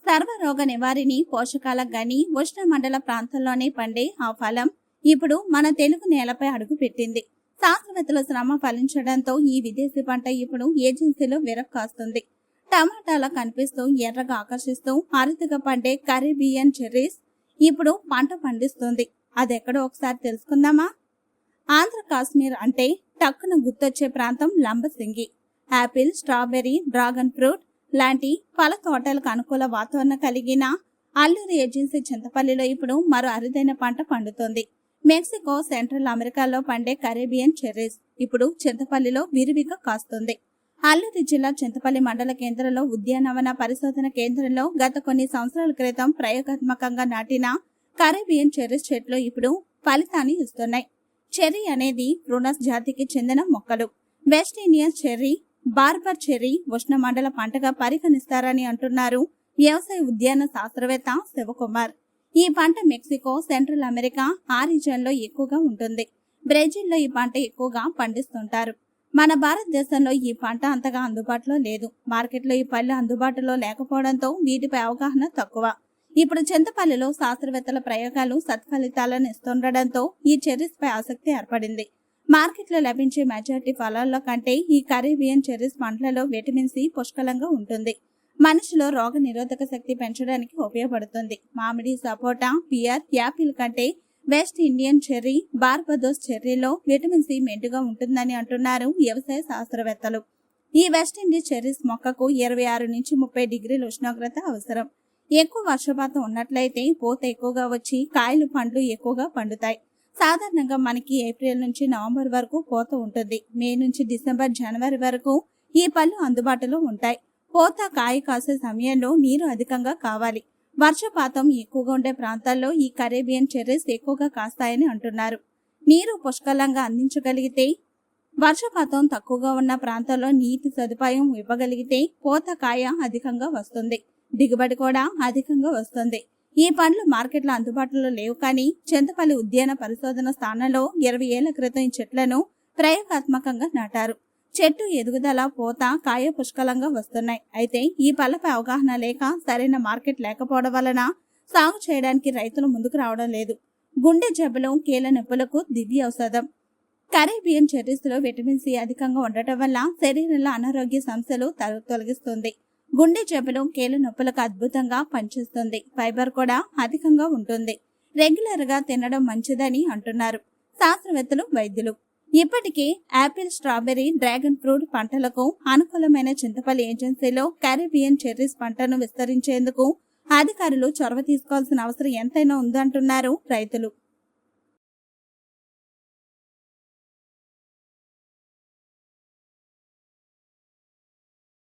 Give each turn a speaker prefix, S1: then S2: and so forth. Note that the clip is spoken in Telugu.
S1: సర్వరోగ నివారిణి, పోషకాలకు గాని ఉష్ణమండల ప్రాంతంలోనే పండే ఆ ఫలం ఇప్పుడు మన తెలుగు నేలపై అడుగుపెట్టింది. శాస్త్రవేత్తల శ్రమ ఫలించడంతో ఈ విదేశీ పంట ఇప్పుడు ఏజెన్సీలో విరక్కాస్తుంది. టమాటాలా కనిపిస్తూ ఎర్రగా ఆకర్షిస్తూ అరుదుగా పండే కరీబియన్ చెర్రీస్ ఇప్పుడు పంట పండిస్తుంది. అదెక్కడో ఒకసారి తెలుసుకుందామా? ఆంధ్ర కాశ్మీర్ అంటే టక్కున గుర్తొచ్చే ప్రాంతం Lambasingi. Apple, strawberry, dragon fruit లాంటి పల తోటలకు అనుకూల వాతావరణం కలిగిన అల్లూరి ఏజెన్సీ చింతపల్లిలో ఇప్పుడు మరో అరుదైన పంట పండుతోంది. మెక్సికో, సెంట్రల్ అమెరికాలో పండే కరేబియన్ చెర్రీస్ ఇప్పుడు చింతపల్లిలో విరివిగా కాస్తుంది. అల్లూరి జిల్లా చింతపల్లి మండల కేంద్రంలో ఉద్యానవన పరిశోధన కేంద్రంలో గత కొన్ని సంవత్సరాల క్రితం ప్రయోగాత్మకంగా నాటిన కరేబియన్ చెర్రీస్ చెట్లు ఇప్పుడు ఫలితాన్ని ఇస్తున్నాయి. చెర్రీ అనేది ప్రునస్ జాతికి చెందిన మొక్కలు. West Indian cherry, barber cherry ఉష్ణమండల పంటగా పరిగణిస్తారని అంటున్నారు వ్యవసాయ ఉద్యాన శాస్త్రవేత్త శివకుమార్. ఈ పంట మెక్సికో, సెంట్రల్ అమెరికా ఆ రీజియన్ లో ఎక్కువగా ఉంటుంది. బ్రెజిల్లో ఈ పంట ఎక్కువగా పండిస్తుంటారు. మన భారతదేశంలో ఈ పంట అంతగా అందుబాటులో లేదు. మార్కెట్లో ఈ పళ్ళు అందుబాటులో లేకపోవడంతో వీటిపై అవగాహన తక్కువ. ఇప్పుడు చింతపల్లిలో శాస్త్రవేత్తల ప్రయోగాలు సత్ఫలితాలను ఇస్తుండటంతో ఈ చెర్రీస్ పై ఆసక్తి ఏర్పడింది. మార్కెట్లో లభించే మెజారిటీ ఫలాల్లో కంటే ఈ కరేబియన్ చెర్రీస్ పండ్లలో విటమిన్ సి పుష్కలంగా ఉంటుంది. మనిషిలో రోగ నిరోధక శక్తి పెంచడానికి ఉపయోగపడుతుంది. మామిడి, సపోటా, పియర్, యాపిల్ కంటే వెస్ట్ ఇండియన్ చెర్రీ, బార్బదోస్ చెర్రీలో విటమిన్ సి మెండుగా ఉంటుందని అంటున్నారు వ్యవసాయ శాస్త్రవేత్తలు. ఈ వెస్ట్ ఇండీస్ చెర్రీస్ మొక్కకు 26 నుంచి 30 డిగ్రీల ఉష్ణోగ్రత అవసరం. ఎక్కువ వర్షపాతం ఉన్నట్లయితే పూత ఎక్కువగా వచ్చి కాయలు, పండ్లు ఎక్కువగా పండుతాయి. సాధారణంగా మనకి ఏప్రిల్ నుంచి నవంబర్ వరకు పూత ఉంటుంది. మే నుంచి డిసెంబర్, జనవరి వరకు ఈ పళ్ళు అందుబాటులో ఉంటాయి. పూత, కాయ కాసే సమయంలో నీరు అధికంగా కావాలి. వర్షపాతం ఎక్కువగా ఉండే ప్రాంతాల్లో ఈ కరేబియన్ చెర్రీస్ ఎక్కువగా కాస్తాయని అంటున్నారు. నీరు పుష్కలంగా అందించగలిగితే, వర్షపాతం తక్కువగా ఉన్న ప్రాంతాల్లో నీటి సదుపాయం ఇవ్వగలిగితే పూత, కాయ అధికంగా వస్తుంది. దిగుబడి కూడా అధికంగా వస్తుంది. ఈ పండ్లు మార్కెట్లో అందుబాటులో లేవు, కానీ చింతపల్లి ఉద్యాన పరిశోధన స్థానంలో 20 ఏళ్ల క్రితం ఈ చెట్లను ప్రయోగాత్మకంగా నాటారు. చెట్టు ఎదుగుదల, పూత, కాయ పుష్కలంగా వస్తున్నాయి. అయితే ఈ పళ్ళపై అవగాహన లేక, సరైన మార్కెట్ లేకపోవడం వలన సాగు చేయడానికి రైతులు ముందుకు రావడం లేదు. గుండె జబ్బులు, కీళ్ళ నొప్పులకు దివ్య ఔషధం. కరేబియన్ చెర్రీస్ లో విటమిన్ సి అధికంగా ఉండటం వల్ల శరీరంలో అనారోగ్య సమస్యలు తొలగిస్తుంది. గుండె జబ్బులు, కీళ్ళ నొప్పులకు అద్భుతంగా పనిచేస్తుంది. ఫైబర్ కూడా అధికంగా ఉంటుంది. రెగ్యులర్ గా తినడం మంచిదని అంటున్నారు శాస్త్రవేత్తలు, వైద్యులు. ఇప్పటికే యాపిల్, స్ట్రాబెర్రీ, డ్రాగన్ ఫ్రూట్ పంటలకు అనుకూలమైన చింతపల్లి ఏజెన్సీలో కరేబియన్ చెర్రీస్ పంటను విస్తరించేందుకు అధికారులు చొరవ తీసుకోవాల్సిన అవసరం ఎంతైనా ఉందంటున్నారు రైతులు.